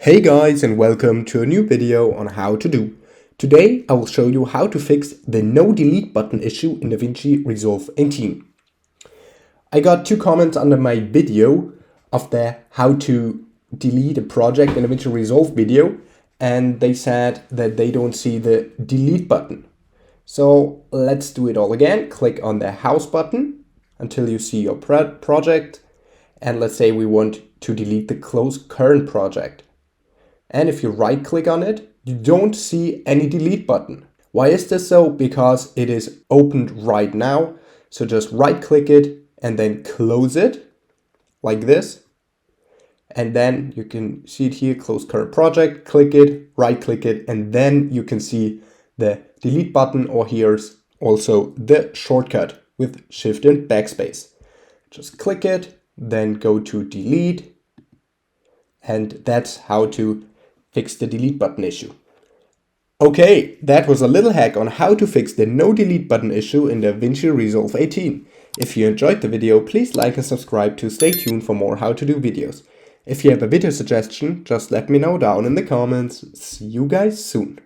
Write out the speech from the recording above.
Hey guys, and welcome to a new video on how to do. Today I will show you how to fix the no delete button issue in DaVinci Resolve 18. I got 2 comments under my video of the how to delete a project in DaVinci Resolve video, and they said that they don't see the delete button. So let's do it all again. Click on the house button until you see your project, and let's say we want to delete the close current project. And if you right click on it, you don't see any delete button. Why is this so? Because it is opened right now. So just right click it and then close it like this. And then you can see it here, close current project, click it, right click it, and then you can see the delete button, or here's also the shortcut with Shift and Backspace. Just click it, then go to delete, and that's how to fix the delete button issue. Okay, that was a little hack on how to fix the no delete button issue in DaVinci Resolve 18. If you enjoyed the video, please like and subscribe to stay tuned for more how to do videos. If you have a video suggestion, just let me know down in the comments. See you guys soon.